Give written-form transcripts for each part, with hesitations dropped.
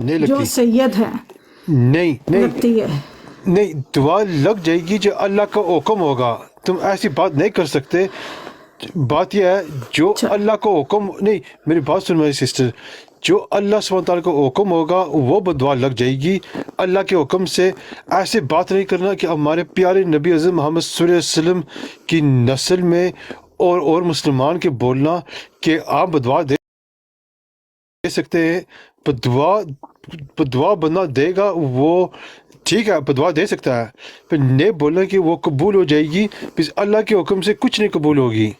نہیں جو لگتی، سید ہیں نہیں نہیں لگتی ہے. نہیں، دعا لگ جائے گی جو اللہ کا حکم ہوگا. تم ایسی بات نہیں کر سکتے. بات یہ ہے جو اچھا اللہ کو حکم نہیں، میری بات سن میری سسٹر، جو اللہ سبحانہ تعالیٰ کو حکم ہوگا وہ بدعا لگ جائے گی. اللہ کے حکم سے ایسے بات نہیں کرنا کہ ہمارے پیارے نبی حضرت محمد صلی اللہ علیہ وسلم کی نسل میں اور مسلمان کے بولنا کہ آپ بدعا دے سکتے ہیں. بدعا بندہ دے گا وہ ٹھیک ہے، بدعا دے سکتا ہے، پھر نہیں بولنا کہ وہ قبول ہو جائے گی. پھر اللہ کے حکم سے کچھ نہیں قبول ہوگی.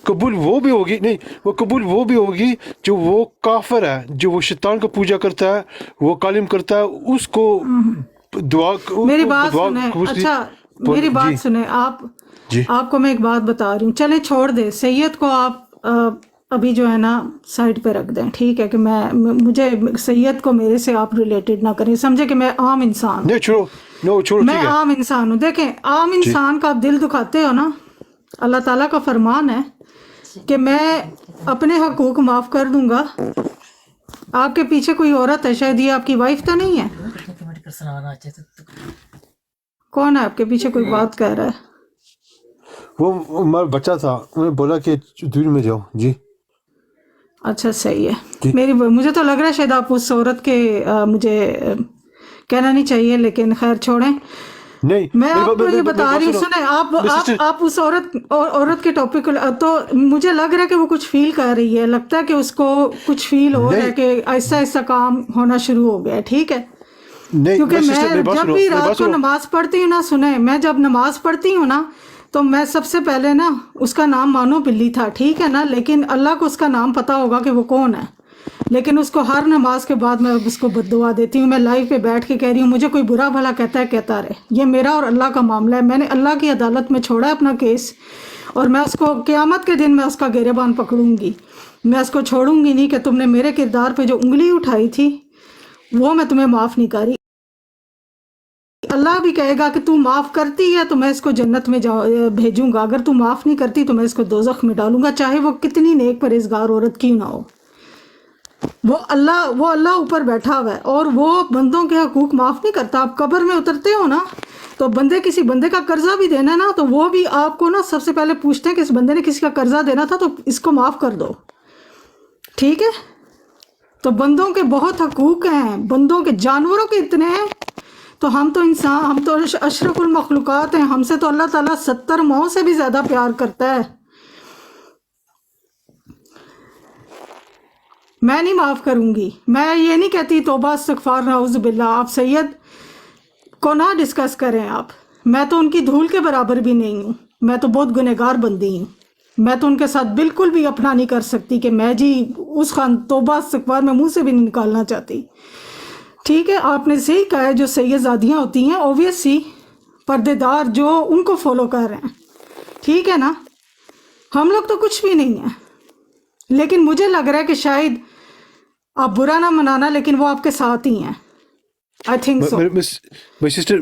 قبول وہ بھی ہوگی، نہیں وہ قبول وہ بھی ہوگی جو وہ کافر ہے، جو وہ شیطان کو پوجا کرتا ہے، وہ کالم کرتا ہے، اس کو دعا میری کو بات دعا سنیں. قبول اچھا میری جی بات سنیں. جی آپ کو میں ایک بات بتا رہی ہوں. چلیں چھوڑ دیں سید کو. آپ ابھی جو ہے نا سائڈ پہ رکھ دیں. ٹھیک ہے کہ مجھے سید کو میرے سے آپ ریلیٹڈ نہ کریں. سمجھے کہ میں عام انسان ہوں. نہیں چھوڑو، نو چھوڑو، میں ٹھیک ہے عام انسان ہوں. دیکھیں عام جی انسان کا آپ دل دکھاتے ہو نا، اللہ تعالیٰ کا فرمان ہے کہ میں اپنے حقوق معاف کر دوں گا. آپ کے پیچھے کوئی عورت ہے، شاید یہ آپ کی وائف تو نہیں ہے. کون ہے آپ کے پیچھے کوئی بات کہہ رہا ہے؟ وہ ہمارا بچہ تھا، انہوں نے بولا کہ دور میں جاؤ. جی اچھا صحیح جی ہے. مجھے تو لگ رہا ہے شاید آپ اس عورت کے مجھے کہنا نہیں چاہیے لیکن خیر چھوڑیں. نہیں، میں آپ کو یہ بتا بات رہی ہوں، سنو سنیں میری سسٹر. آپ اس عورت کے ٹاپک کو تو مجھے لگ رہا ہے کہ وہ کچھ فیل کر رہی ہے. لگتا ہے کہ اس کو کچھ فیل ہو رہا ہے نہیں کہ آہستہ آہستہ کام ہونا شروع ہو گیا ہے. ٹھیک ہے نہیں کیونکہ میری میں سسٹر، میری بات جب سنو، بھی میری بات رات کو سنو. نماز پڑھتی ہوں نا، سنیں، میں جب نماز پڑھتی ہوں نا تو میں سب سے پہلے نا اس کا نام مانو بلی تھا. ٹھیک ہے نا، لیکن اللہ کو اس کا نام پتہ ہوگا کہ وہ کون ہے. لیکن اس کو ہر نماز کے بعد میں اس کو بد دعا دیتی ہوں. میں لائیو پہ بیٹھ کے کہہ رہی ہوں مجھے کوئی برا بھلا کہتا ہے کہتا رہے، یہ میرا اور اللہ کا معاملہ ہے. میں نے اللہ کی عدالت میں چھوڑا ہے اپنا کیس، اور میں اس کو قیامت کے دن میں اس کا گریبان پکڑوں گی. میں اس کو چھوڑوں گی نہیں کہ تم نے میرے کردار پہ جو انگلی اٹھائی تھی وہ میں تمہیں معاف نہیں کر رہی. اللہ بھی کہے گا کہ تو معاف کرتی ہے تو میں اس کو جنت میں بھیجوں گا، اگر تو معاف نہیں کرتی تو میں اس کو دوزخ میں ڈالوں گا، چاہے وہ کتنی نیک پرہیزگار عورت کیوں نہ ہو. وہ اللہ اوپر بیٹھا ہوا ہے اور وہ بندوں کے حقوق معاف نہیں کرتا. آپ قبر میں اترتے ہو نا تو کسی بندے کا قرضہ بھی دینا نا تو وہ بھی آپ کو نا سب سے پہلے پوچھتے ہیں کہ اس بندے نے کسی کا قرضہ دینا تھا تو اس کو معاف کر دو. ٹھیک ہے، تو بندوں کے بہت حقوق ہیں، بندوں کے، جانوروں کے اتنے ہیں. تو ہم تو انسان، ہم تو اشرف المخلوقات ہیں. ہم سے تو اللہ تعالیٰ 70 ماؤں سے بھی زیادہ پیار کرتا ہے. میں نہیں معاف کروں گی. میں یہ نہیں کہتی توبہ استغفار نعوذ باللہ. آپ سید کو نہ ڈسکس کریں. میں تو ان کی دھول کے برابر بھی نہیں ہوں. میں تو بہت گنہگار بندی ہوں. میں تو ان کے ساتھ بالکل بھی اپنا نہیں کر سکتی کہ میں جی اس توبہ استغفار میں منہ سے بھی نہیں نکالنا چاہتی. ٹھیک ہے، آپ نے صحیح کہا ہے، جو سید زادیاں ہوتی ہیں اوبویسلی پردے دار جو ان کو فالو کر رہے ہیں. ٹھیک ہے نا، ہم لوگ تو کچھ بھی نہیں ہیں. لیکن مجھے لگ رہا ہے کہ شاید آپ برا نہ منانا لیکن وہ آپ کے ساتھ ہی ہیں. I think so. میری سسٹر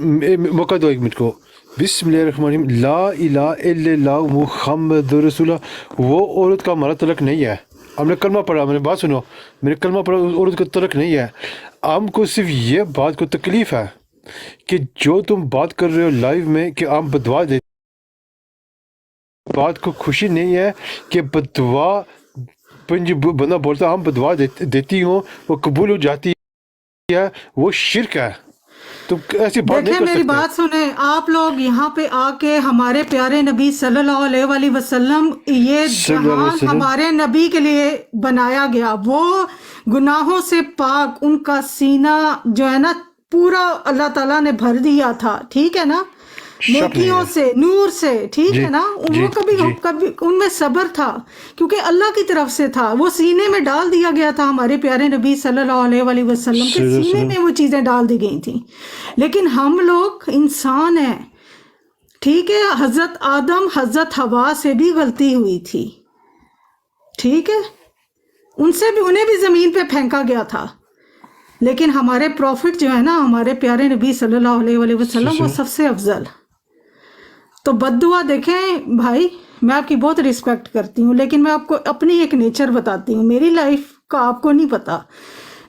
موقع دو ایک منٹ کو. بسم اللہ الرحمن الرحیم. لا الہ الا اللہ محمد رسول اللہ. وہ عورت کا ہمارا تعلق نہیں ہے. ہم نے کلمہ پڑھا، میں نے بات سنو، میں نے کلمہ پڑھا، اس عورت کا تعلق نہیں ہے. ہم کو صرف یہ بات کو تکلیف ہے کہ جو تم بات کر رہے ہو لائیو میں کہ آپ بدعا دے، بات کو خوشی نہیں ہے کہ بدعا بندہ بولتا ہم بدعا دیتی ہوں وہ قبول ہو جاتی ہے، وہ شرک ہے. تم ایسی بات نہیں دیکھیں کر میری سکتے. بات سنیں. آپ لوگ یہاں پہ آ کے ہمارے پیارے نبی صلی اللہ علیہ وآلہ وسلم، یہ صلی اللہ علیہ جہان وسلم. ہمارے نبی کے لیے بنایا گیا. وہ گناہوں سے پاک، ان کا سینہ جو ہے نا پورا اللہ تعالیٰ نے بھر دیا تھا. ٹھیک ہے نا، شک نہیں نیکیوں ہے. سے، نور سے. ٹھیک جی ہے نا، جی وہ کبھی جی ان میں صبر تھا کیونکہ اللہ کی طرف سے تھا. وہ سینے میں ڈال دیا گیا تھا ہمارے پیارے نبی صلی اللہ علیہ وآلہ وسلم کے صلی اللہ علیہ سینے وسلم. میں وہ چیزیں ڈال دی گئی تھیں. لیکن ہم لوگ انسان ہیں. ٹھیک ہے، حضرت آدم حضرت حوا سے بھی غلطی ہوئی تھی. ٹھیک ہے، انہیں بھی زمین پہ پھینکا گیا تھا. لیکن ہمارے پروفٹ جو ہے نا، ہمارے پیارے نبی صلی اللہ علیہ وآلہ وسلم، وہ سب سے افضل. تو بد دعا دیکھیں بھائی، میں آپ کی بہت رسپیکٹ کرتی ہوں لیکن میں آپ کو اپنی ایک نیچر بتاتی ہوں. میری لائف کا آپ کو نہیں پتا.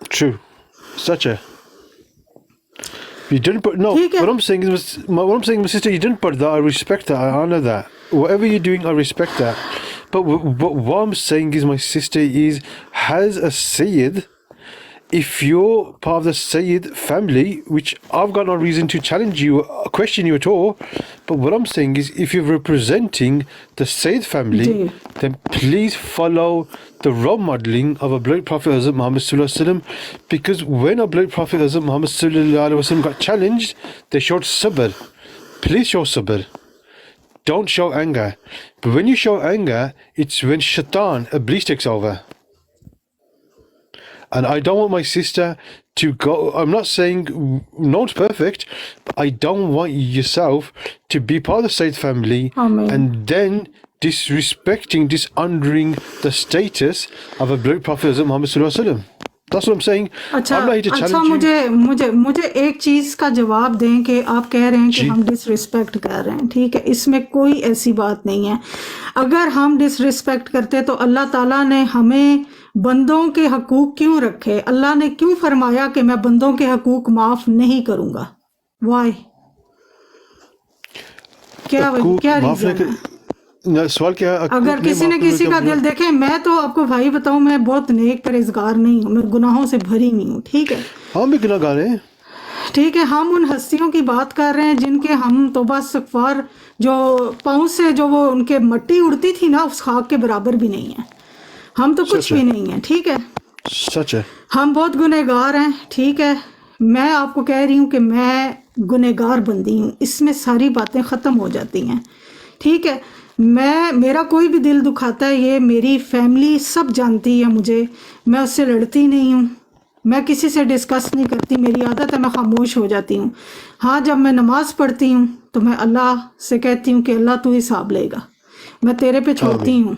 True, such a. You didn't put no. What I'm saying is, my sister, you didn't put that. I respect that. I honor that. Whatever you're doing, I respect that. But what I'm saying is, my sister has a Sayyid if you're part of the Sayyid family, which I've got no reason to challenge you, question you at all, but what I'm saying is, if you're representing the Sayyid family, G then please follow the role modeling of a beloved Prophet Hazrat Muhammad Sallallahu Alaihi Wasallam, because when a beloved Prophet Hazrat Muhammad Sallallahu Alaihi Wasallam got challenged, they showed sabr. Please show sabr. Don't show anger. But when you show anger, it's when shaitan, Iblis, takes over. And I don't want my sister to go. I'm not saying no one's perfect, but I don't want yourself to be part of the Sayyid family آمین and then disrespecting, dishonoring the status of a beloved Prophet Hazrat Muhammad Sallallahu Alaihi Wasallam. That's what I'm saying. اچھا I'm not here to اچھا challenge you. مجھے ایک چیز کا جواب دیں کہ آپ کہہ رہے ہیں کہ جی ہم ڈس رسپیکٹ کر رہے ہیں، ٹھیک ہے، اس میں کوئی ایسی بات نہیں ہے۔ اگر ہم ڈس رسپیکٹ کرتے تو اللہ تعالیٰ نے ہمیں بندوں کے حقوق کیوں رکھے؟ اللہ نے کیوں فرمایا کہ میں بندوں کے حقوق معاف نہیں کروں گا؟ وائی؟ کیا حقوق کیا معاف نہیں ریزن ہے؟ سوال کیا ہے؟ اگر حقوق نہیں کسی نے معاف کرنے کسی کا کا مطلب؟ دل دیکھیں، میں تو آپ کو بھائی بتاؤں، میں بہت نیک پرہیزگار نہیں ہوں، میں گناہوں سے بھری نہیں ہوں، ٹھیک ہے، ہم بھی گناہ گار ہیں. ٹھیک ہے، ہم ان ہستیوں کی بات کر رہے ہیں جن کے ہم توبہ استغفار جو پاؤں سے جو وہ ان کے مٹی اڑتی تھی نا، اس خاک کے برابر بھی نہیں ہے، ہم تو کچھ سچ ہے، بھی نہیں ہیں، ٹھیک ہے، سچ ہے. ہم بہت گنہگار ہیں، ٹھیک ہے، میں آپ کو کہہ رہی ہوں کہ میں گنہگار بندی ہوں، اس میں ساری باتیں ختم ہو جاتی ہیں، ٹھیک ہے، میرا کوئی بھی دل دکھاتا ہے، یہ میری فیملی سب جانتی ہے مجھے، میں اس سے لڑتی نہیں ہوں، میں کسی سے ڈسکس نہیں کرتی، میری عادت ہے میں خاموش ہو جاتی ہوں. ہاں جب میں نماز پڑھتی ہوں تو میں اللہ سے کہتی ہوں کہ اللہ تو حساب لے گا، میں تیرے پہ چھوڑتی آمین ہوں،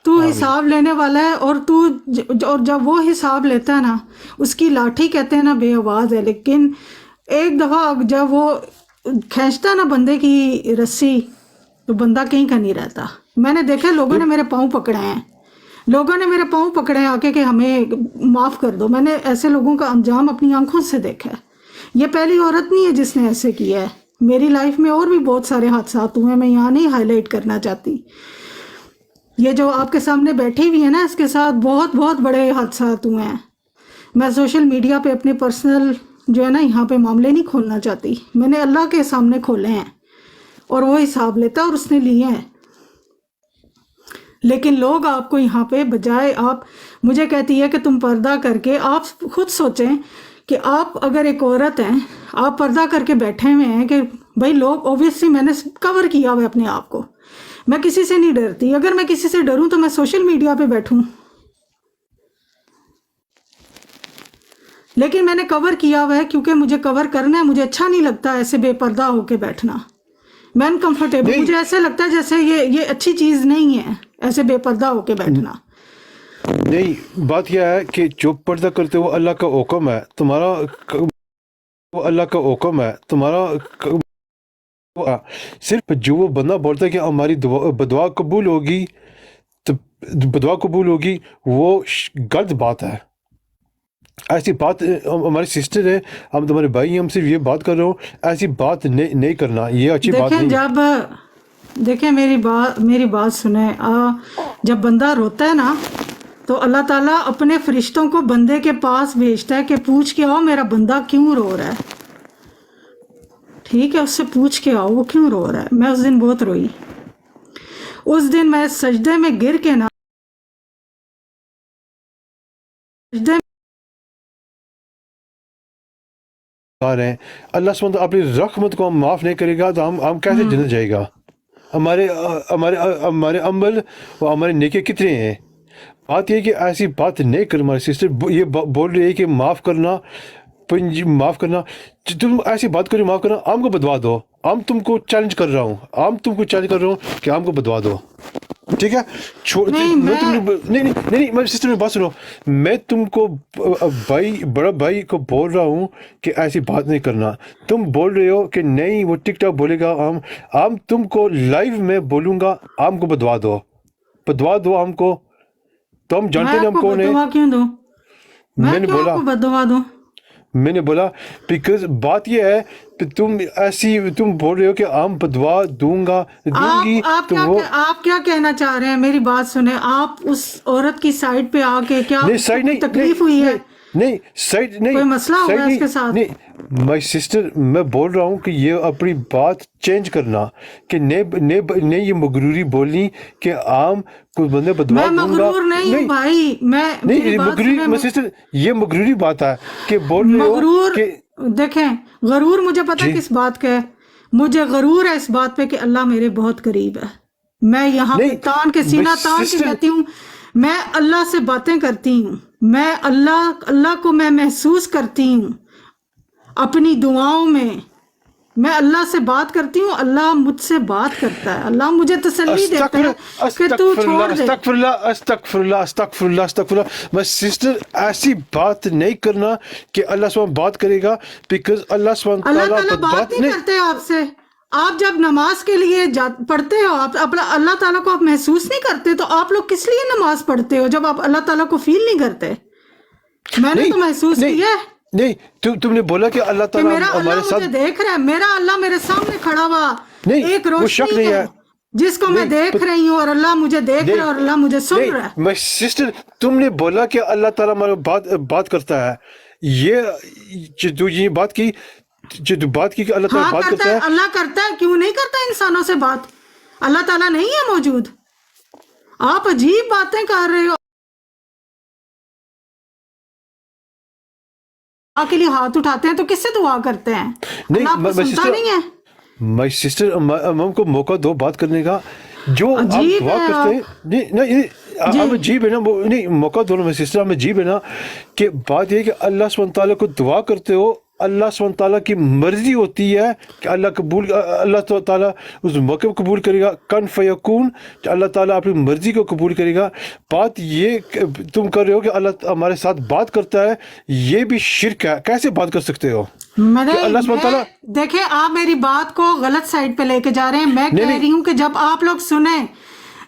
تو آمین. حساب لینے والا ہے، اور جب وہ حساب لیتا ہے نا، اس کی لاٹھی کہتے ہیں نا بے آواز ہے، لیکن ایک دفعہ جب وہ کھینچتا نا بندے کی رسی تو بندہ کہیں کا نہیں رہتا. میں نے دیکھا لوگوں نے میرے پاؤں پکڑے ہیں، لوگوں نے میرے پاؤں پکڑے ہیں آ کے کہ ہمیں معاف کر دو. میں نے ایسے لوگوں کا انجام اپنی آنکھوں سے دیکھا ہے. یہ پہلی عورت نہیں ہے جس نے ایسے کیا ہے، میری لائف میں اور بھی بہت سارے حادثات ہوئے ہیں، میں یہاں نہیں ہائی لائٹ کرنا چاہتی. یہ جو آپ کے سامنے بیٹھی ہوئی ہے نا، اس کے ساتھ بہت بہت بڑے حادثات ہوئے ہیں. میں سوشل میڈیا پہ اپنے پرسنل جو ہے نا یہاں پہ معاملے نہیں کھولنا چاہتی، میں نے اللہ کے سامنے کھولے ہیں اور وہ حساب لیتا اور اس نے لیے ہیں. لیکن لوگ آپ کو یہاں پہ بجائے آپ مجھے کہتی ہے کہ تم پردہ کر کے، آپ خود سوچیں کہ آپ اگر ایک عورت ہیں، آپ پردہ کر کے بیٹھے ہوئے ہیں کہ بھائی لوگ اوبویسلی میں نے کور کیا ہوا ہے اپنے آپ کو، میں کسی سے نہیں ڈرتی. اگر میں کسی سے ڈروں تو میں سوشل میڈیا پہ بیٹھوں، لیکن میں نے کور کیا ہوا ہے کیونکہ مجھے کور کرنا ہے. مجھے اچھا نہیں لگتا ایسے بے پردہ ہو کے بیٹھنا، میں انکمفرٹیبل، نہیں مجھے ایسے لگتا ہے جیسے یہ اچھی چیز نہیں ہے ایسے بے پردہ ہو کے بیٹھنا. نہیں، بات یہ ہے کہ جو پردہ کرتے وہ اللہ کا حکم ہے تمہارا، وہ اللہ کا حکم ہے تمہارا. صرف جو وہ بندہ بولتا ہے کہ ہماری بدعا قبول ہوگی، تو بدعا قبول ہوگی، وہ غلط بات ہے. ایسی بات ہماری سسٹر ہے، ہم تمہارے بھائی ہیں، ہم صرف یہ بات کر رہے ہوں، ایسی بات نہیں کرنا، یہ اچھی بات دیکھیں نہیں. دیکھیں میری بات سنیں، جب بندہ روتا ہے نا تو اللہ تعالیٰ اپنے فرشتوں کو بندے کے پاس بھیجتا ہے کہ پوچھ کے آؤ میرا بندہ کیوں رو رہا ہے، ٹھیک ہے، اس سے پوچھ کے آؤ وہ کیوں رو رہا ہے. میں اس دن بہت روئی، اس دن میں سجدے میں گر کے نا، سجدے رہے ہیں. اللہ سبحانہ وتعالیٰ اپنی رحمت کو ہم معاف نہیں کرے گا تو ہم کیسے جنت جائے گا؟ ہمارے عمل اور ہمارے نیکی کتنے ہیں؟ بات یہ کہ ایسی بات نہیں کر. ہماری سسٹر یہ بول رہی ہے کہ معاف کرنا، معاف کرنا، تم ایسی بات کرو معاف کرنا، ہم کو بدوا دو. ہم تم کو چیلنج کر رہا ہوں کہ ہم کو بدوا دو، ٹھیک ہے؟ نہیں میری سسٹر میں بات سنو، میں تم کو بڑا بھائی کو بول رہا ہوں کہ ایسی بات نہیں کرنا. تم بول رہے ہو کہ نہیں وہ ٹک ٹاک بولے گا، ہم تم کو لائیو میں بولوں گا، ہم کو بدوا دو ہم کو. تو ہم جانتے ہیں ہم کون ہیں. بدعا کیوں دوں؟ میں نے کیوں بولا، آپ کو بدعا دوں؟ میں نے بولا بیکاز بات یہ ہے کہ تم بول رہے ہو کہ ہم بدوا دوں گی تو وہ آپ کیا کہنا چاہ رہے ہیں؟ میری بات سنیں، آپ اس عورت کی سائڈ پہ آ کے کیا نہیں، سائڈ نہیں، تکلیف ہوئی ہے؟ نہیں سائڈ نہیں کوئی مسئلہ ہوا سائڈ ہے اس کے ساتھ؟ نہیں مائی سسٹر میں بول رہا ہوں کہ یہ اپنی بات چینج کرنا کہ نہیں یہ مغروری بولنی کہ عام کچھ بندے بدوا میں دوں گا. مغرور نہیں ہوں بھائی، میں نہیں مغروری میں سسٹر یہ مغروری بات ہے کہ بول رہے ہو مغرور کہ دیکھیں، غرور مجھے پتا جی کس بات کا ہے، مجھے غرور ہے اس بات پہ کہ اللہ میرے بہت قریب ہے. میں یہاں پہ نہیں تان کے سینہ تان کے کہتی ہوں، میں اللہ سے باتیں کرتی ہوں، میں اللہ کو میں محسوس کرتی ہوں اپنی دعاؤں میں اللہ سے بات کرتی ہوں، اللہ مجھ سے بات کرتا ہے، اللہ مجھے تسلی دیتا ہے کہ تو چھوڑ دے. استغفر اللہ. میں سسٹر ایسی بات نہیں کرنا کہ اللہ سبحانہ بات کرے گا، بیکاز اللہ سبحانہ اللہ تعالیٰ تعالیٰ بات نہیں کرتے آپ سے. آپ جب نماز کے لیے پڑھتے ہو، آپ اللہ تعالیٰ کو آپ محسوس نہیں کرتے، تو آپ لوگ کس لیے نماز پڑھتے ہو جب آپ اللہ تعالیٰ کو فیل نہیں کرتے؟ میں نے تو محسوس کیا ہے نہیں تم نے بولا کہ اللہ کہ تعالیٰ میرا ہمارے اللہ ساتھ مجھے دیکھ رہا ہے، میرا اللہ میرے سامنے کھڑا ہوا نہیں، ایک وہ شک روشنی نہیں ہے جس کو میں دیکھ رہی ہوں، اور اللہ مجھے دیکھ رہا ہے اور اللہ مجھے سن رہا ہے. میں سسٹر تم نے بولا کہ اللہ تعالیٰ ہمارے بات کرتا ہے، یہ بات کی جو بات کی کہ اللہ تعالیٰ بات کرتا ہے. اللہ کرتا ہے، کیوں نہیں کرتا انسانوں سے بات؟ اللہ تعالیٰ نہیں ہے موجود؟ آپ عجیب باتیں کر رہے ہو. کے لیے ہاتھ اٹھاتے ہیں تو کس سے دعا کرتے ہیں؟ اللہ آپ کو سنتا نہیں ہے؟ مائی سسٹر ہم کو موقع دو بات کرنے کا. جو آپ دعا کرتے ہیں نہیں عجیب ہے نا، نہیں موقع دو نا مائی سسٹر، ہم عجیب ہے نا کہ بات یہ کہ اللہ سبحانہ تعالیٰ کو دعا کرتے ہو، اللہ سبحانہ تعالیٰ کی مرضی ہوتی ہے کہ اللہ تعالیٰ اس موقع کو قبول کرے گا، کن فیکون، اللہ تعالیٰ اپنی مرضی کو قبول کرے گا. بات یہ تم کر رہے ہو کہ اللہ ہمارے ساتھ بات کرتا ہے، یہ بھی شرک ہے. کیسے بات کر سکتے ہو؟ اللہ سبحانہ تعالیٰ دیکھیں، آپ میری بات کو غلط سائڈ پہ لے کے جا رہے ہیں. میں کہہ رہی ہوں کہ جب آپ لوگ سنیں،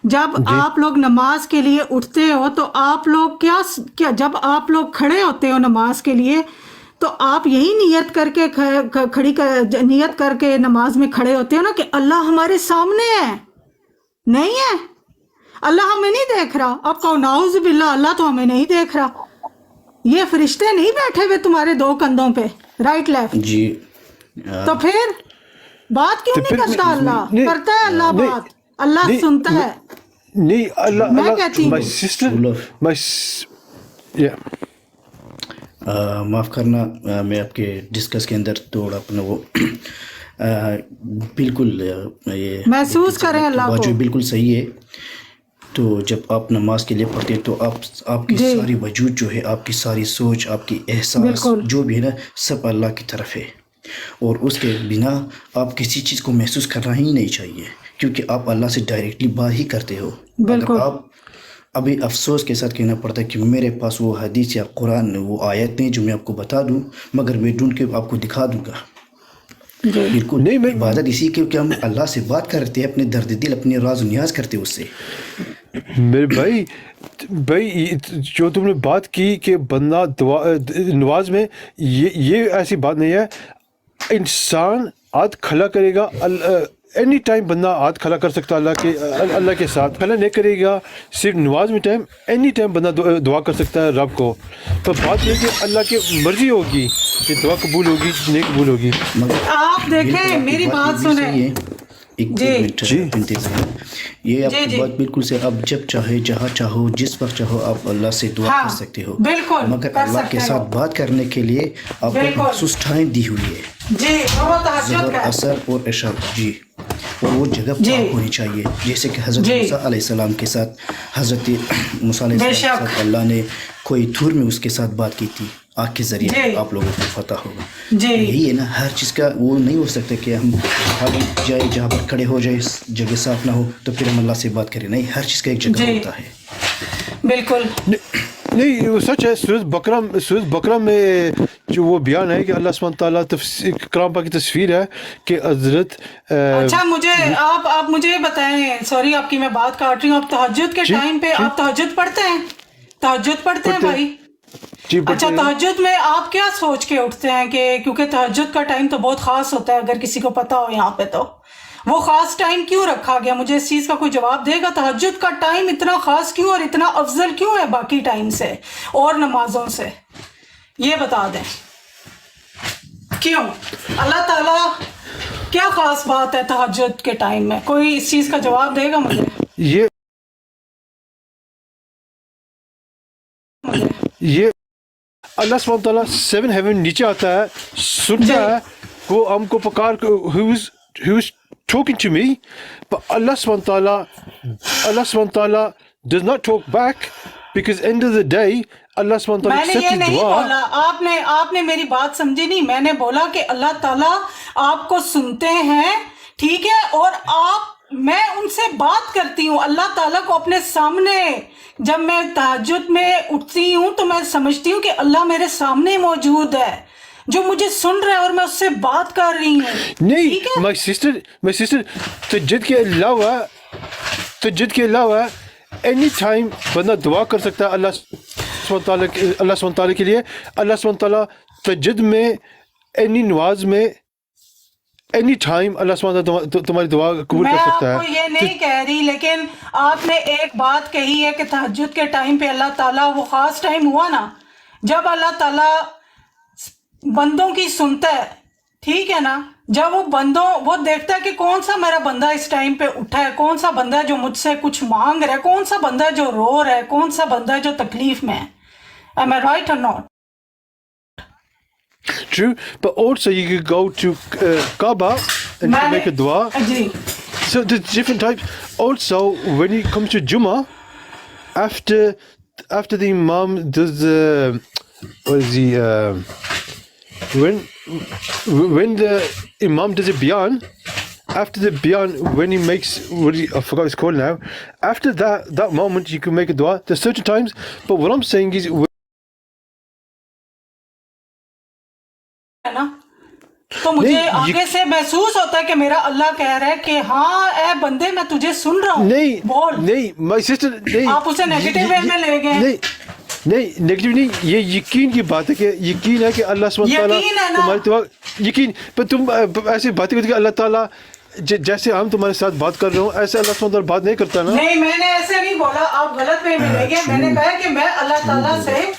جب آپ لوگ نماز کے لیے اٹھتے ہو تو آپ لوگ کیا جب آپ لوگ کھڑے ہوتے ہو نماز کے لیے تو آپ یہی نیت کر کے نماز میں کھڑے ہوتے ہو نا کہ اللہ ہمارے سامنے ہے. نہیں ہے، اللہ ہمیں نہیں دیکھ رہا. آپ کہو نعوذ باللہ، اللہ تو ہمیں نہیں دیکھ رہا. یہ فرشتے نہیں بیٹھے ہوئے تمہارے دو کندھوں پہ، رائٹ لیفٹ؟ جی. تو پھر بات کیوں نہیں کرتا؟ اللہ کرتا ہے، اللہ بات، اللہ سنتا ہے. نہیں اللہ میں کہتی ہوں معاف کرنا، میں آپ کے ڈسکس کے اندر تھوڑا اپنا وہ بالکل یہ محسوس کریں اللہ کو، جو بالکل صحیح ہے. تو جب آپ نماز کے لیے پڑھتے ہیں تو آپ کی ساری وجود جو ہے، آپ کی ساری سوچ، آپ کی احساس جو بھی ہے نا، سب اللہ کی طرف ہے، اور اس کے بنا آپ کسی چیز کو محسوس کرنا ہی نہیں چاہیے، کیونکہ آپ اللہ سے ڈائریکٹلی بات ہی کرتے ہو. اگر آپ ابھی افسوس کے ساتھ کہنا پڑتا ہے کہ میرے پاس وہ حدیث یا قرآن وہ آیت نہیں جو میں آپ کو بتا دوں، مگر میں ڈھونڈ کے آپ کو دکھا دوں گا. بالکل نہیں، عبادت اسی کے کہ ہم اللہ سے بات کرتے ہیں، اپنے درد دل، اپنے راز و نیاز کرتے ہیں اس سے. میرے بھائی جو تم نے بات کی کہ بندہ نماز میں، یہ ایسی بات نہیں ہے. انسان ہاتھ کھڑا کرے گا، اینی ٹائم بندہ ہاتھ کھڑا کر سکتا اللہ کے ساتھ. کھڑا نہیں کرے گا صرف نماز میں ٹائم، اینی ٹائم بندہ دعا کر سکتا ہے رب کو. تو بات یہ کہ اللہ کی مرضی ہوگی کہ دعا قبول ہوگی نہیں قبول ہوگی. آپ دیکھیں میری بات سنیں، یہ آپ کی بات بالکل سے، آپ جب چاہے، جہاں چاہو، جس وقت چاہو، آپ اللہ سے دعا کر سکتے ہو. مگر اللہ کے ساتھ بات کرنے کے لیے آپ کو مخصوص ٹائم دی ہوئی ہے، ظہر، عصر اور عشاء. جی، اور وہ جگہ پاک ہونی چاہیے. جیسے کہ حضرت موسیٰ علیہ السلام کے ساتھ، حضرت موسیٰ علیہ السلام کے ساتھ اللہ نے کوئی تھور میں اس کے ساتھ بات کی تھی، آنکھ کے ذریعے. آپ لوگوں کو پتہ ہوگا. یہی ہے نا، ہر چیز کا وہ نہیں ہو سکتا کہ ہم جائے جہاں پر کھڑے ہو جائے، جگہ صاف نہ ہو تو پھر ہم اللہ سے بات کریں. نہیں، ہر چیز کا ایک جگہ ہوتا ہے. بالکل نہیں، وہ سچ ہے. سورۃ بقرہ میں جو وہ بیان ہے کہ اللہ سبحانہ تعالیٰ کلام پاک کی تصویر ہے کہ حضرت. اچھا، آپ مجھے یہ بتائیں، سوری آپ کی میں بات کاٹ رہی ہوں، آپ تہجد کے ٹائم پہ آپ تہجد پڑھتے ہیں؟ تہجد پڑھتے ہیں بھائی؟ اچھا، تہجد میں آپ کیا سوچ کے اٹھتے ہیں؟ کہ کیونکہ تہجد کا ٹائم تو بہت خاص ہوتا ہے، اگر کسی کو پتا ہو یہاں پہ تو وہ خاص ٹائم کیوں رکھا گیا؟ مجھے اس چیز کا کوئی جواب دے گا؟ تہجد کا ٹائم اتنا خاص کیوں اور اتنا افضل کیوں ہے باقی ٹائم سے اور نمازوں سے؟ یہ بتا دیں کیوں؟ اللہ تعالیٰ کیا خاص بات ہے تہجد کے ٹائم میں؟ کوئی اس چیز کا جواب دے گا مجھے؟ یہ اللہ سبحانہ تعالیٰ 7 ہیون نیچے آتا ہے, سنتا ہے, وہ ہم کو پکار he was talking to me, but Allah subhanahu wa ta'ala does not talk back, because end of the day اللہ سبحانہ تعالیٰ میں نے یہ نہیں بولا, آپ نے میری بات سمجھی نہیں. میں نے بولا کہ اللہ تعالیٰ آپ کو سنتے ہیں, ٹھیک ہے, اور میں ان سے بات کرتی ہوں. اللہ تعالیٰ کو اپنے سامنے جب میں تہجد میں اٹھتی ہوں تو میں سمجھتی ہوں کہ اللہ میرے سامنے موجود ہے جو مجھے سن رہا ہے اور میں اس سے بات کر رہی ہوں. نہیں my sister تہجد کے علاوہ اینی ٹائم بندہ دعا کر سکتا ہے اللہ سبحانہ تعالیٰ کے لیے. اللہ سبحانہ تعالیٰ تہجد میں, اینی نماز میں, اینی ٹائم اللہ سبحانہ تعالیٰ تمہاری دعا قبول کر سکتا ہے. میں آپ کو یہ نہیں کہہ رہی, لیکن آپ نے ایک بات کہی ہے کہ تہجد کے ٹائم پہ اللہ تعالیٰ, وہ خاص ٹائم ہوا نا جب اللہ تعالیٰ بندوں کی سنتا ہے, ٹھیک ہے نا, جب وہ دیکھتا ہے کہ کون سا میرا بندہ اس ٹائم پہ اٹھا ہے, کون سا بندہ ہے جو مجھ سے کچھ مانگ رہا ہے, کون سا بندہ ہے جو رو رہا ہے, کون سا بندہ ہے جو تکلیف میں ہے. Am I right or not? True, but also you could go to Kaaba and make a dua. So there's different types. Also, when it comes to Jummah, after the Imam does the when the Imam does a bayan, after the bayan, when he makes I forgot it's called now. After that moment, you can make a dua. There's certain times, but what I'm saying is. تو مجھے آگے سے محسوس ہوتا ہے کہ میرا اللہ کہہ رہا ہے کہ ہاں اے بندے میں تجھے سن رہا ہوں. نہیں my sister, نہیں, آپ اسے نیگیٹو وے میں لے گئے. نہیں نیگیٹو نہیں, یہ یقین کی بات ہے کہ یقین ہے کہ اللہ سبحانہ تعالیٰ تمہاری دعا, یقین, پر تم ایسے باتیں کرتے کہ اللہ تعالیٰ جیسے ہم تمہارے ساتھ بات کر رہے ہوں ایسے اللہ سبحانہ تعالیٰ بات نہیں کرتا نا. نہیں, میں نے ایسے نہیں بولا, آپ غلط وے میں لے گئے. میں نے کہا کہ میں اللہ تعالیٰ سے,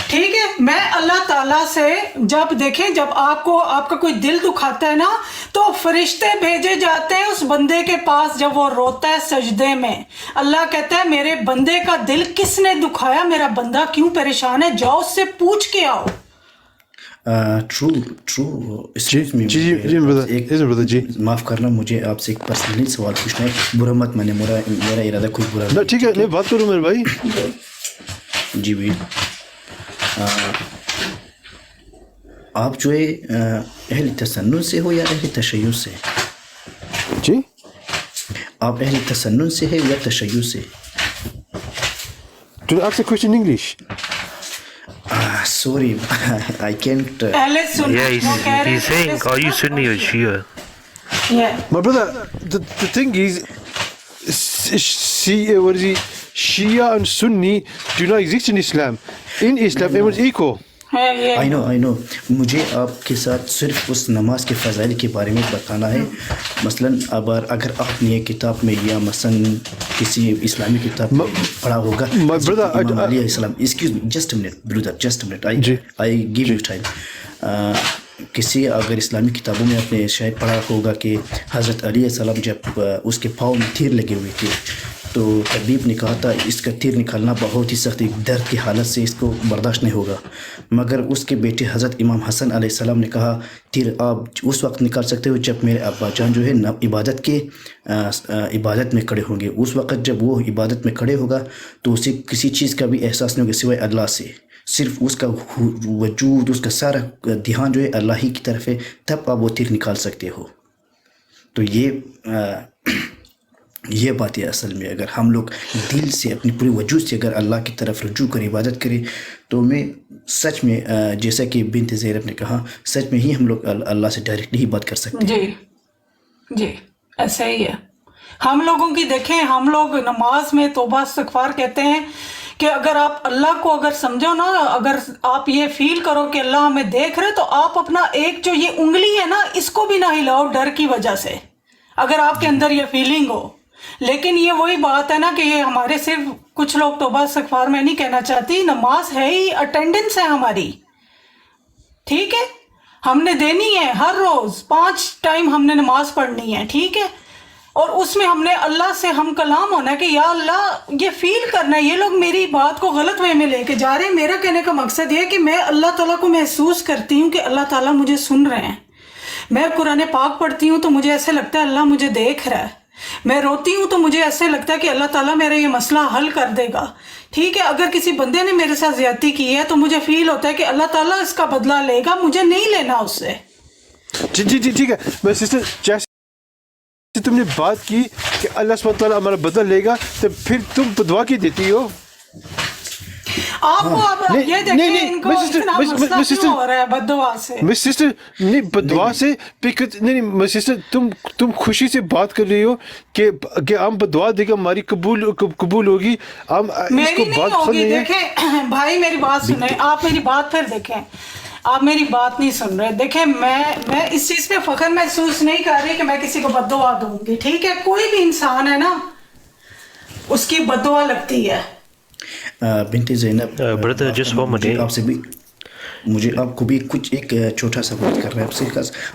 ٹھیک ہے, میں اللہ تعالیٰ سے جب آپ کا کوئی دل دکھاتا ہے نا تو فرشتے بھیجے جاتے ہیں اس بندے کے پاس جب وہ روتا ہے سجدے میں. اللہ کہتا ہے میرے بندے کا دل کس نے دکھایا, میرا بندہ کیوں پریشان ہے, جاؤ اس سے پوچھ کے آؤ. معاف کرنا, مجھے آپ سے ایک پرسنلی سوال پوچھنا ہے, برا مت مانے, میرا ارادہ کوئی برا نہیں. ٹھیک ہے, بات کروں میرے بھائی. جی بھی, آپ جو ہے اہل تسنن سے ہو یا اہل تشیع سے؟ جی, آپ اہل تسنن سے ہے یا تشیع سے؟ Do you ask the question in English? Sorry, I can't. Yeah, he's saying, are you Sunni or Shia? Yeah. My brother, the thing is, Shia and Sunni do not exist in Islam. In Islam, everyone's equal. I know. مجھے آپ کے ساتھ صرف اس نماز کے فضائل کے بارے میں بتانا ہے. مثلاً اگر آپ نے کتاب میں یا مثلاً کسی اسلامی کتاب میں پڑھا ہوگا, امام علیہ السلام, excuse me, just a minute, I give you time. کسی اگر اسلامی کتابوں میں آپ نے شاید پڑھا ہوگا کہ حضرت علیہ السلام جب اس کے پاؤں میں تیر لگے ہوئے تھے تو طبیب نے کہا تھا اس کا تیر نکالنا بہت ہی سخت, درد کی حالت سے اس کو برداشت نہیں ہوگا, مگر اس کے بیٹے حضرت امام حسن علیہ السلام نے کہا تیر آپ اس وقت نکال سکتے ہو جب میرے ابا جان جو ہے عبادت میں کھڑے ہوں گے. اس وقت جب وہ عبادت میں کھڑے ہوگا تو اسے کسی چیز کا بھی احساس نہیں ہوگا سوائے اللہ سے, صرف اس کا وجود, اس کا سارا دھیان جو ہے اللہ ہی کی طرف ہے, تب آپ وہ تیر نکال سکتے ہو. تو یہ بات ہے اصل میں, اگر ہم لوگ دل سے اپنی پوری وجود سے اگر اللہ کی طرف رجوع کریں, عبادت کریں, تو میں سچ میں جیسا کہ بنت زینب نے کہا, سچ میں ہی ہم لوگ اللہ سے ڈائریکٹلی ہی بات کر سکتے ہیں. جی ایسا ہی ہے. ہم لوگوں کی دیکھیں, ہم لوگ نماز میں توبہ استغفار کہتے ہیں کہ اگر آپ اللہ کو اگر سمجھو نا, اگر آپ یہ فیل کرو کہ اللہ ہمیں دیکھ رہے, تو آپ اپنا ایک جو یہ انگلی ہے نا اس کو بھی نہ ہلاؤ ڈر کی وجہ سے, اگر آپ کے اندر یہ فیلنگ ہو. لیکن یہ وہی بات ہے نا کہ یہ ہمارے صرف کچھ لوگ توبہ استغفار میں نہیں کہنا چاہتی, نماز ہے ہی اٹینڈنس ہے ہماری. ٹھیک ہے, ہم نے دینی ہے ہر روز 5 ٹائم ہم نے نماز پڑھنی ہے, ٹھیک ہے, اور اس میں ہم نے اللہ سے ہم کلام ہونا ہے کہ یا اللہ یہ فیل کرنا ہے, یہ لوگ میری بات کو غلط وے میں لے کے جا رہے ہیں. میرا کہنے کا مقصد یہ ہے کہ میں اللہ تعالیٰ کو محسوس کرتی ہوں کہ اللہ تعالیٰ مجھے سن رہے ہیں. میں قرآن پاک پڑھتی ہوں تو مجھے ایسے لگتا ہے اللہ مجھے دیکھ رہا ہے. میں روتی ہوں تو مجھے ایسے لگتا ہے کہ اللہ تعالیٰ میرا یہ مسئلہ حل کر دے گا, ٹھیک ہے. اگر کسی بندے نے میرے ساتھ زیادتی کی ہے تو مجھے فیل ہوتا ہے کہ اللہ تعالیٰ اس کا بدلہ لے گا, مجھے نہیں لینا اس سے. جی ٹھیک ہے. میں سسٹر جیسے تم نے بات کی کہ اللہ سبحانہ تعالیٰ ہمارا بدلہ لے گا, تو پھر تم دعا کی دیتی ہو. آپ کو اب یہ دیکھیں ان کو اتنا مسئلہ کیوں ہو رہا ہے بددعا سے. میں سسٹر نہیں بددعا سے نہیں میں سسٹر تم خوشی سے بات کر رہی ہو کہ ہم بددعا دے گا ہماری قبول ہوگی. ہم اس کو بات پسند نہیں ہے. دیکھیں بھائی میری بات سنیں, آپ میری بات پھر دیکھیں, آپ میری بات نہیں سن رہے. دیکھیں میں اس چیز پہ فخر محسوس نہیں کر رہی کہ میں کسی کو بددعا دوں گی, ٹھیک ہے. کوئی بھی انسان ہے نا اس کی بددعا لگتی ہے. بنت زینب آپ سے بھی مجھے آپ کو بھی کچھ ایک چھوٹا سا بات کر رہا ہے آپ سے.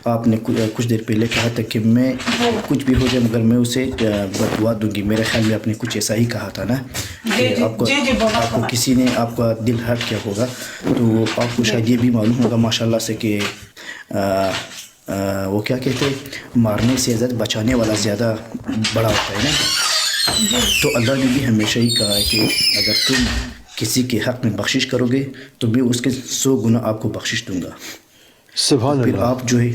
آپ نے کچھ دیر پہلے کہا تھا کہ میں کچھ بھی ہو جائے مگر میں اسے بددعا دوں گی. میرے خیال میں آپ نے کچھ ایسا ہی کہا تھا نا کہ آپ کو کسی نے آپ کا دل ہرٹ کیا ہوگا, تو آپ کو شاید یہ بھی معلوم ہوگا ماشاء اللہ سے کہ وہ کیا کہتے ہیں مارنے سے زیادہ بچانے والا زیادہ بڑا ہوتا ہے نا. تو اللہ نے بھی ہمیشہ ہی کہا ہے کہ اگر تم کسی کے حق میں بخشش کرو گے تو میں اس کے 100 گنا آپ کو بخشش دوں گا. سبحان پھر اللہ. آپ جو ہے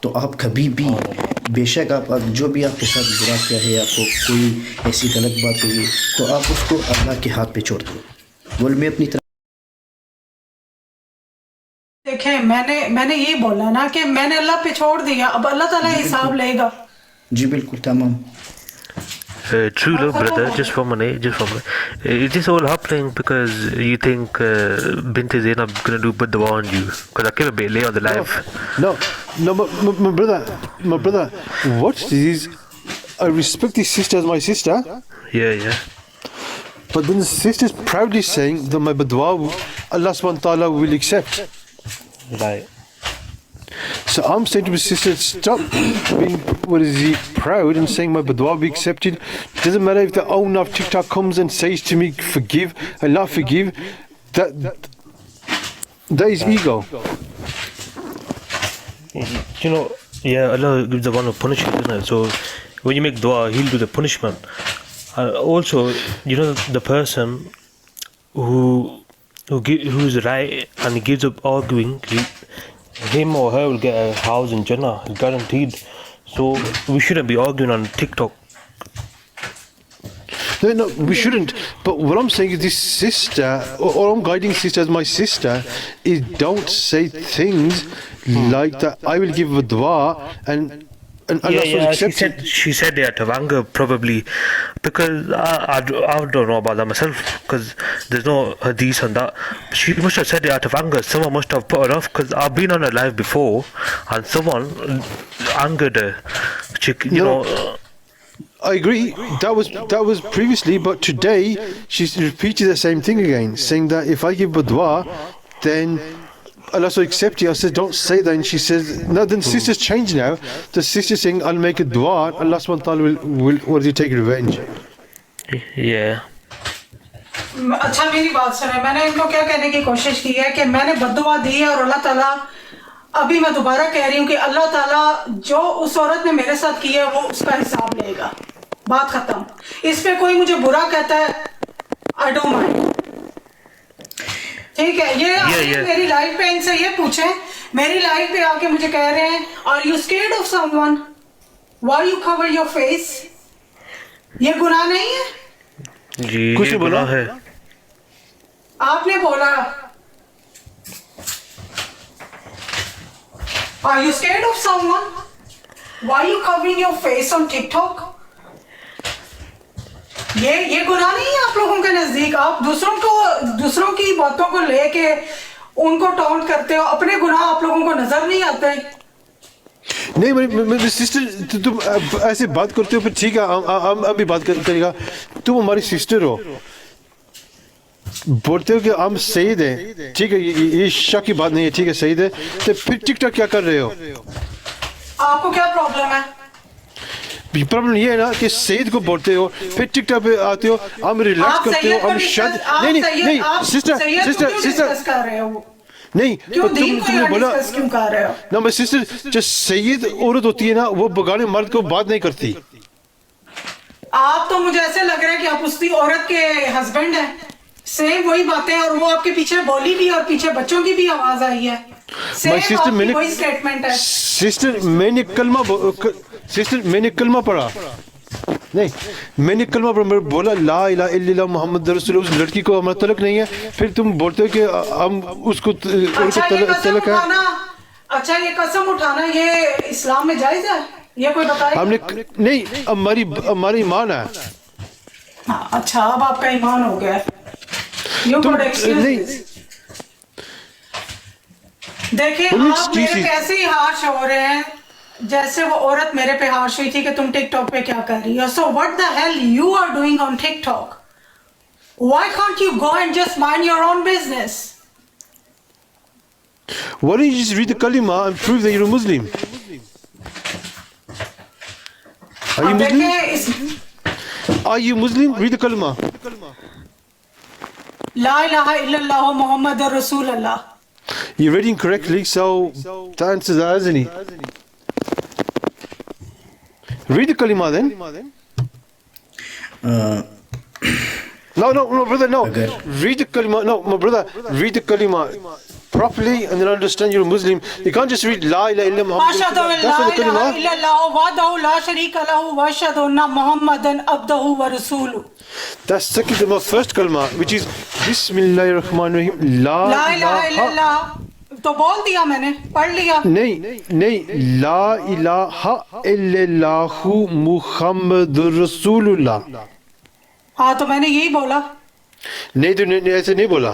تو آپ کبھی بھی بے شک آپ جو بھی آپ کے ساتھ برا کیا ہے, آپ کو کوئی ایسی غلط بات ہوئی تو آپ اس کو اللہ کے ہاتھ پہ چھوڑ دو. بول میں اپنی طرف دیکھیں میں نے یہ بولا نا کہ میں نے اللہ پہ چھوڑ دیا, اب اللہ تعالیٰ حساب لے گا. جی بالکل تمام. True love, brother. Just for a minute. Is this all happening because you think Bint Zainab gonna do badwa on you? Because I came a bit late on the live. No, my brother. Watch this. I respect this sister as my sister. Yeah. But then the sister is proudly saying that my badwa Allah subhanahu wa ta'ala will accept. Right. So I'm saying to my sister, stop being, proud and saying my badwa will be accepted. Doesn't matter if the owner of TikTok comes and says to me, forgive, Allah forgive. That is ego. You know, yeah, Allah gives the one who punishes, isn't it? So when you make dua, He'll do the punishment. Also, you know, the person who's right and he gives up arguing, him or her will get a house in Jannah, guaranteed. So we shouldn't be arguing on TikTok. No, we shouldn't. But what I'm saying is this sister, or I'm guiding sister as my sister, is don't say things like that. I will give a dua and Allah accept it. She said it out of anger, probably, because I don't know about that myself, because there's no hadith on that. She must have said it out of anger. Someone must have put her off, because I've been on her live before, and someone angered her. You know. I agree. That was previously, but today she's repeated the same thing again, saying that if I give a dua, then Allah will accept you. I said, don't say that. And she says, no, then sister's changed now. The sister's saying, I'll make a dua. Allah subhanahu wa ta'ala will take revenge. Yeah. اچھا میری بات سنیں, میں نے ان کو کیا کہنے کی کوشش کی ہے کہ میں نے بددعا دی ہے, اور اللہ تعالیٰ ابھی میں دوبارہ کہہ رہی ہوں کہ اللہ تعالیٰ جو اس عورت نے میرے ساتھ کی ہے وہ اس کا حساب لے گا. بات ختم. اس پہ کوئی مجھے برا کہتا ہے, I don't mind. ٹھیک ہے, یہ میری لائف پہ ان سے یہ پوچھیں, میری لائف پہ آ کے مجھے کہہ رہے ہیں are you scared of someone? Why you cover your face? یہ گناہ نہیں ہے؟ جی یہ گناہ ہے. آپ نے بولا are you scared of someone? Why you covering your face on TikTok? یہ گناہ نہیں ہے آپ لوگوں کے نزدیک. آپ دوسروں کی باتوں کو لے کے ان کو ٹاؤنٹ کرتے ہو, اپنے گناہ آپ لوگوں کو نظر نہیں آتے. نہیں میری سسٹر, تم ایسے بات کرتے ہو, پھر ٹھیک ہے ہم ابھی بات کرے گا. تم ہماری سسٹر ہو, بولتے ہو کہ ہم سعید ہیں, ٹھیک ہے, یہ شک کی بات نہیں ہے, ٹھیک ہے سعید ہے, تو پھر ٹک ٹاک کیا کر رہے ہو؟ آپ کو کیا پرابلم ہے؟ پرابلم یہ ہے نا کہ سعید کو بولتے ہو, پھر ٹک ٹاک پہ آتے ہو, ہم ریلیکس کرتے ہو, ہم شاد نہیں نہیں نہیں سسٹر نہیں, تم نے بولا نا میں سسٹر, جو سید عورت ہوتی ہے نا وہ بگانے مرد کو بات نہیں کرتی. آپ تو مجھے ایسے لگ رہا ہے کہ آپ اس عورت کے ہسبینڈ ہیں. سیم وہی باتیں, اور وہ آپ کے پیچھے بولی بھی, اور پیچھے بچوں کی بھی آواز آئی ہے. سسٹر میں نے کلمہ پڑھا, نہیں میں نے کلمہ پڑھا, میں بولا لا الہ الا اللہ محمد رسول اللہ. اس لڑکی کو ہمارا تعلق نہیں ہے, پھر تم بولتے ہو کہ ہم اس کو تعلق ہے. اچھا یہ قسم اٹھانا یہ اسلام میں جائز ہے؟ یہ کوئی بتائے؟ ہم نے نہیں, ہماری ایمان ہے. اچھا اب آپ کا ایمان ہو گیا. دیکھیں آپ میرے کیسے ہی ہارش ہو رہے ہیں جیسے وہ عورت میرے پہ ہارش ہوئی تھی کہ تم ٹک ٹاک پہ کیا کر رہی ہو. سو what the hell you are doing on TikTok? Why can't you go and just mind your own business? Why don't you just read the kalima and prove that you're a Muslim? Are you Muslim? Are you Muslim? Read the kalima. La ilaha illallah Muhammad Rasul Allah. You're reading correctly, so the answer is that, isn't he? Read the kalima then. No, brother, no. Read the kalima. No, my brother, read the kalima properly and then understand you're a Muslim. You can't just read La ilaha illallah Muhammad. That's what the kalima. La ilaha illallah wahdahu la sharika lahu wa ashhadu anna Muhammadan abduhu wa rasuluhu. That's second kalima. First kalima, which is Bismillahir Rahmanir Rahim. La ilaha illallah. تو بول دیا میں نے, پڑھ لیا. نہیں, لا الہ الا اللہ محمد رسول اللہ. ہاں تو میں نے یہی بولا. نہیں تو ایسے نہیں بولا.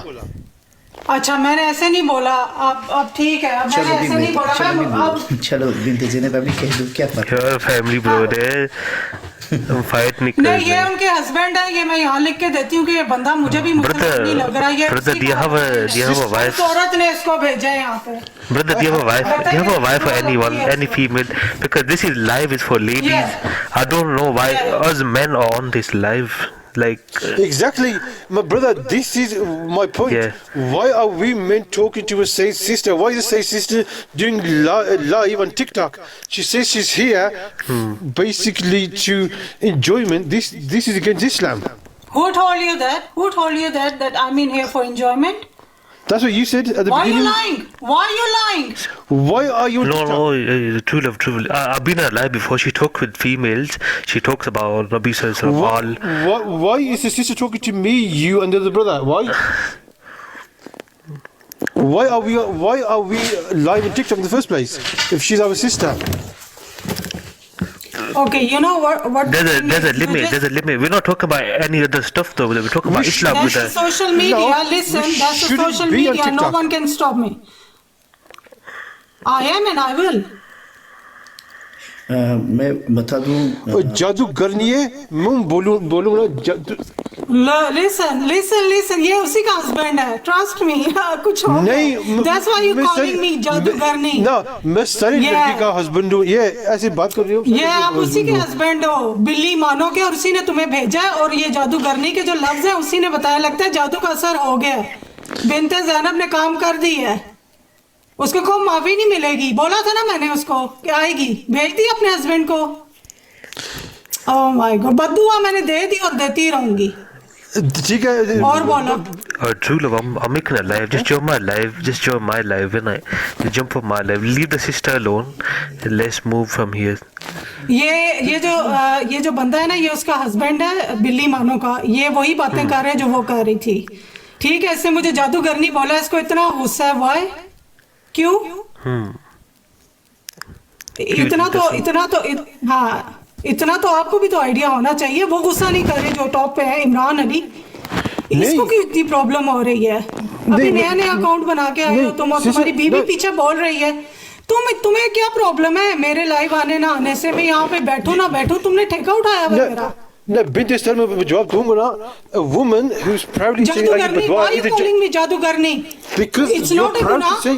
اچھا میں نے ایسے نہیں بولا. اب ٹھیک ہے, اب میں نے ایسے نہیں بولا. چلو بنت زینب ابھی کہہ دو کیا فرق ہے. فیملی برو ہے, فائٹ نہیں کر رہے. یہ ان کے ہسبینڈ ہے, یہ میں یہاں لکھ کے دیتی ہوں کہ یہ بندہ مجھے بھی مسلمان نہیں لگ رہا. یہ عورت نے اس کو بھیجا ہے یہاں پہ. Brother, do you have a wife or anyone, any female? Because this is live is for ladies. I don't know why us men are on this live. Like exactly, my brother, this is my point. Why are we men talking to a saint sister? Why is the saint sister doing live on TikTok? She says she's here basically to enjoyment. This is against Islam. Who told you that that I'm in here for enjoyment? That's what you said at the beginning. Why are you lying? Why are you No, true love. I've been alive before. She talks with females. She talks about Nabi Sallallahu Alaihi Wasallam. Why is the sister talking to me, you and the other brother? Why are we live on TikTok in the first place if she's our sister? Okay, you know what there's a limit. We're not talking about any other stuff though. We're talking about Islam. That's social media. No, listen, that's social media. No one can stop me. I am and I will. میں بتا دوں جادو کرنی ہے, میں بولوں گا listen, یہ اسی کا ہسبینڈ ہے, trust me. کچھ ہو نہیں, that's why you calling me جادو کرنی. نہ میں ساری لڑکی کا ہسبینڈ ہوں. یہ ایسی بات کر رہی ہو, یہ آپ اسی کے ہسبینڈ ہو, بلی مانو کے, اور اسی نے تمہیں بھیجا ہے. اور یہ جادو کرنی کے جو لفظ ہے اسی نے بتایا. لگتا ہے جادو کا اثر ہو گیا ہے. بنت زینب نے کام کر دی ہے, اس کو کوئی معافی نہیں ملے گی. بولا تھا نا میں نے اس کو کہ آئے گی, بھیج دی اپنے ہسبینڈ کو. اوہ مائی گاڈ, بددعا میں نے دے دی اور دیتی رہوں گی. ٹھیک ہے, اور بولو. True love, I'm making a live. Just join my live. When I jump on my live, leave the sister alone. Let's move from here. یہ جو بندہ ہے نا, یہ اس کا ہسبینڈ ہے بلی مانو کا. یہ وہی باتیں کر رہے جو وہ کر رہی تھی. ٹھیک ہے, اس سے مجھے جادوگرنی بولا, اس کو اتنا غصہ ہے. وائی, کیوں؟ اتنا تو آپ کو بھی تو آئیڈیا ہونا چاہیے. وہ غصہ نہیں کر رہے جو ٹاپ پہ ہے, عمران علی. اس کو کیوں اتنی پرابلم ہو رہی ہے؟ ابھی نیا اکاؤنٹ بنا کے آئے ہو تم, اور تمہاری بیوی پیچھے بول رہی ہے. تمہیں کیا پرابلم ہے میرے لائیو آنے نہ آنے سے؟ میں یہاں پہ بیٹھوں نہ بیٹھوں, تم نے ٹھیکہ اٹھایا ہوا میرا. نہ بنت اسرائیل میں جواب دوں گا نا. A woman who's proudly saying like جادوگرنی, why are you calling me جادوگرنی? because It's you're not a proud to گناہ. say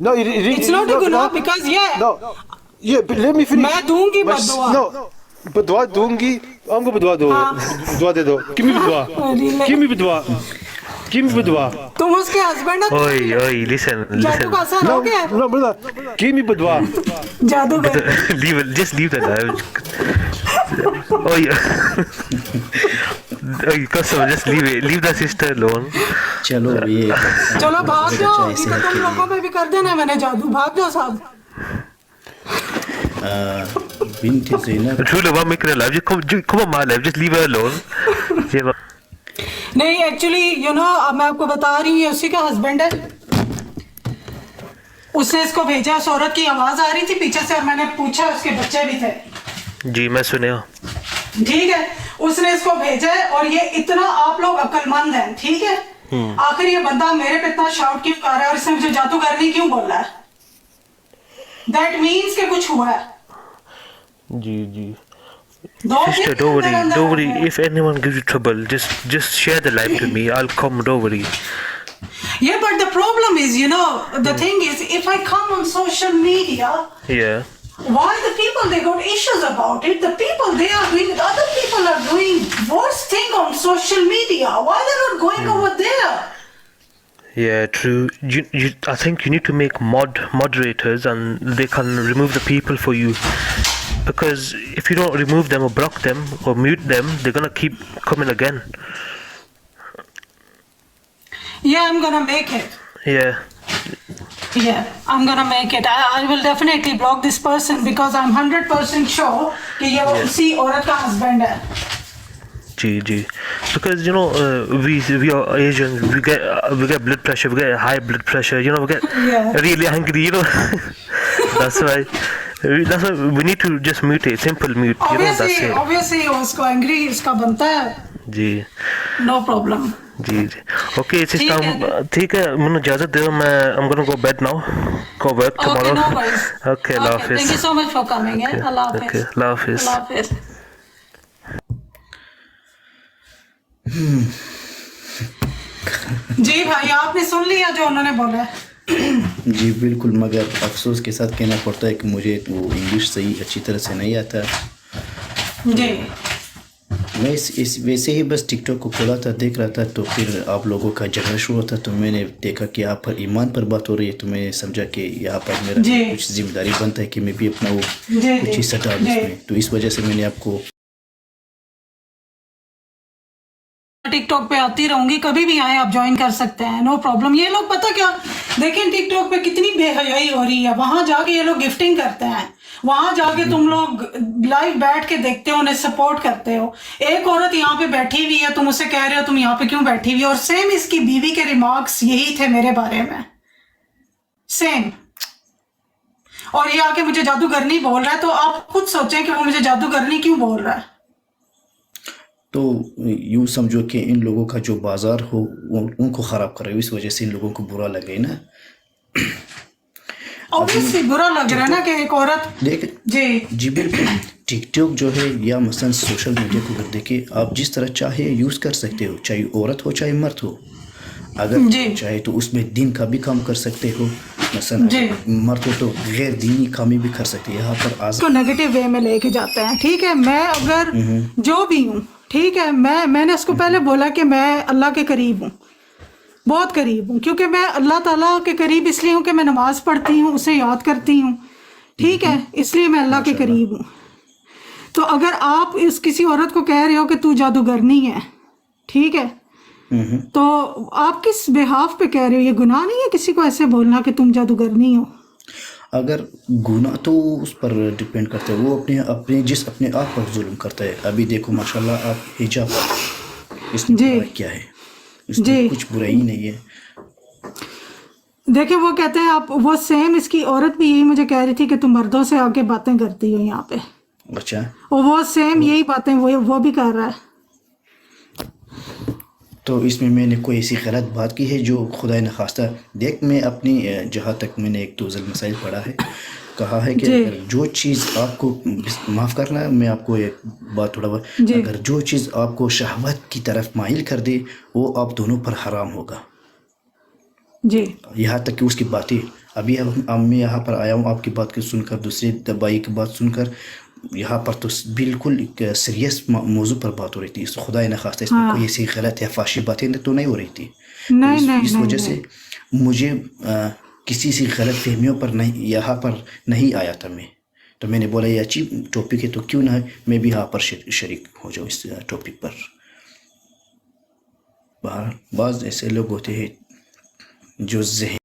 no It's not a گناہ because yeah. no yeah but let me finish. میں دوں گی بد دعا. no بدعا دوں گی, ہم کو بدعا دو, دعا دے دو. give me بدعا, give me بدعا, give me بدعا. تم اس کے ہسبینڈ ہو. Oi, listen. جادو کا اثر ہو گیا. no brother, give me بدعا. جادوگر. Just leave that out. Oh yeah. Oh, Qasam, just leave the sister alone. چلو یہ چلو بھاگ جاؤ, یہ تو تم لوگوں پہ بھی کر دینا میں نے جادو. بھاگ جاؤ صاحب. بنت زینب Truly, what make her alive? Just come on my life. Just leave her alone. You know. نہیں ایکچولی یو نو اب میں آپ کو بتا رہی ہوں, یہ اسی کا ہسبینڈ ہے. اس نے اس کو بھیجا, اس عورت کی آواز آ رہی تھی پیچھے سے اور میں نے پوچھا, اس کے بچے بھی تھے. جی میں سنیا. ٹھیک ہے, اس نے اس کو بھیجا ہے اور یہ اتنا آپ لوگ عقل مند ہیں. ٹھیک ہے, آخر یہ بندہ میرے پہ اتنا شاؤٹ کیوں کر رہا ہے اور اس نے مجھے جادوگرنی کیوں بول رہا ہے؟ دیٹ مینس کہ کچھ ہوا ہے. جی sister, don't worry. If anyone gives you trouble, just share the life to me. I'll come. Don't worry. Yeah, but the problem is, you know, the thing is, if I come on social media, Yeah. why the people, they got issues about it. The people, they are doing, other people are doing worse thing on social media. Why they're not going over there? Yeah, true. I think you need to make moderators, and they can remove the people for you. Because if you don't remove them or block them or mute them, they're gonna keep coming again. Yeah, I'm gonna make it. Yeah. Yeah, I'm gonna make it. I will definitely block this person because I'm 100% sure کہ یہ اسی عورت کا husband ہے. G. Because you know we are Asians. We get blood pressure. We get high blood pressure. You know we get really hungry. You know that's why we need to just mute it. Simple mute. You know that's it. Obviously اس کو angry اس کا بنتا ہے. جی. No problem. جی. Okay, sister. ٹھیک ہے, مجھے اجازت دے دو. میں I'm gonna go bed now. Go work tomorrow. Okay, no worries. Okay, Allah Hafiz. Thank you so much for coming. Allah Hafiz. Okay, Allah Hafiz. Allah Hafiz. جی بھائی آپ نے سن لیا جو انہوں نے بولا ہے. جی بالکل, مگر افسوس کے ساتھ کہنا پڑتا ہے کہ مجھے وہ انگلش صحیح اچھی طرح سے نہیں آتا. جی میں ویسے ہی بس ٹک ٹاک کو کھولا تھا, دیکھ رہا تھا, تو پھر آپ لوگوں کا جھگڑا شروع ہوتا, تو میں نے دیکھا کہ یہاں پر ایمان پر بات ہو رہی ہے, تو میں نے سمجھا کہ یہاں پر میرا کچھ ذمہ داری بنتا ہے کہ میں بھی اپنا وہ کچھ حصہ ڈالوں اس میں. تو اس وجہ سے میں نے آپ کو ٹک ٹاک پہ آتی رہوں گی, کبھی بھی آئیں آپ جوائن کر سکتے ہیں, نو پرابلم. یہ لوگ پتہ کیا دیکھیں ٹک ٹاک پہ کتنی بے حیائی ہو رہی ہے. وہاں جا کے یہ لوگ گفٹنگ کرتے ہیں, وہاں جا کے تم لوگ لائیو بیٹھ کے دیکھتے ہو, انہیں سپورٹ کرتے ہو. ایک عورت یہاں پہ بیٹھی ہوئی ہے, تم اسے کہہ رہے ہو تم یہاں پہ کیوں بیٹھی ہوئی, اور سیم اس کی بیوی کے ریمارکس یہی تھے میرے بارے میں, سیم. اور یہ آ کے مجھے جادوگرنی بول رہا ہے, تو آپ خود سوچیں کہ وہ مجھے جادوگرنی کیوں بول رہا ہے. تو یوں سمجھو کہ ان لوگوں کا جو بازار ہو ان کو خراب کر رہے ہو, اس وجہ سے ان لوگوں کو برا لگے نا. obviously برا لگ رہا ہے نا کہ ایک عورت. جی بالکل. ٹک ٹاک جو ہے یا مثلا سوشل میڈیا کو اگر دیکھیں, آپ جس طرح چاہے یوز کر سکتے ہو, چاہے عورت ہو چاہے مرد ہو. اگر چاہے تو اس میں دین کا بھی کام کر سکتے ہو, مثلا مرد ہو تو غیر دینی کامی بھی کر سکتے. یہاں پر آج کو نیگیٹو وے میں لے کے جاتے ہیں. ٹھیک ہے, میں اگر جو بھی ہوں, ٹھیک ہے, میں نے اس کو پہلے بولا کہ میں اللہ کے قریب ہوں, بہت قریب ہوں, کیونکہ میں اللہ تعالیٰ کے قریب اس لیے ہوں کہ میں نماز پڑھتی ہوں, اسے یاد کرتی ہوں. ٹھیک ہے, اس لیے میں اللہ کے قریب ہوں. تو اگر آپ اس کسی عورت کو کہہ رہے ہو کہ تو جادوگرنی ہے, ٹھیک ہے, تو آپ کس بہاف پہ کہہ رہے ہو؟ یہ گناہ نہیں ہے کسی کو ایسے بولنا کہ تم جادوگرنی ہو؟ اگر گناہ تو اس پر ڈپینڈ کرتا ہے, وہ اپنے آپ پر ظلم کرتا ہے. ابھی دیکھو ماشاءاللہ آپ حجاب پر, اس میں برائی کیا ہے؟ اس میں کچھ برائی نہیں ہے. دیکھیں وہ کہتے ہیں آپ, وہ سیم اس کی عورت بھی یہی مجھے کہہ رہی تھی کہ تم مردوں سے آ کے باتیں کرتی ہو یہاں پہ. اچھا, اور وہ سیم یہی باتیں وہ بھی کر رہا ہے. تو اس میں نے کوئی ایسی غلط بات کی ہے جو خدا نخواستہ؟ دیکھ میں اپنی جہاں تک میں نے ایک تو مسائل پڑھا ہے, کہا ہے کہ اگر جو چیز آپ کو معاف کرنا ہے، میں آپ کو ایک بات تھوڑا اگر جو چیز آپ کو شہوت کی طرف مائل کر دے وہ آپ دونوں پر حرام ہوگا. جی یہاں تک کہ اس کی باتیں ابھی میں یہاں پر آیا ہوں آپ کی بات کو سن کر، دوسرے بھائی کی بات سن کر، یہاں پر تو بالکل ایک سیریس موضوع پر بات ہو رہی تھی. خدا نخواستہ اس میں کوئی ایسی غلط یا فحشی باتیں تو نہیں ہو رہی تھی. اس وجہ سے مجھے کسی سی غلط فہمیوں پر نہیں یہاں پر نہیں آیا تھا میں، تو میں نے بولا یہ اچھی ٹاپک ہے تو کیوں نہ میں بھی یہاں پر شریک ہو جاؤں اس ٹاپک پر. بعض ایسے لوگ ہوتے ہیں جو ذہن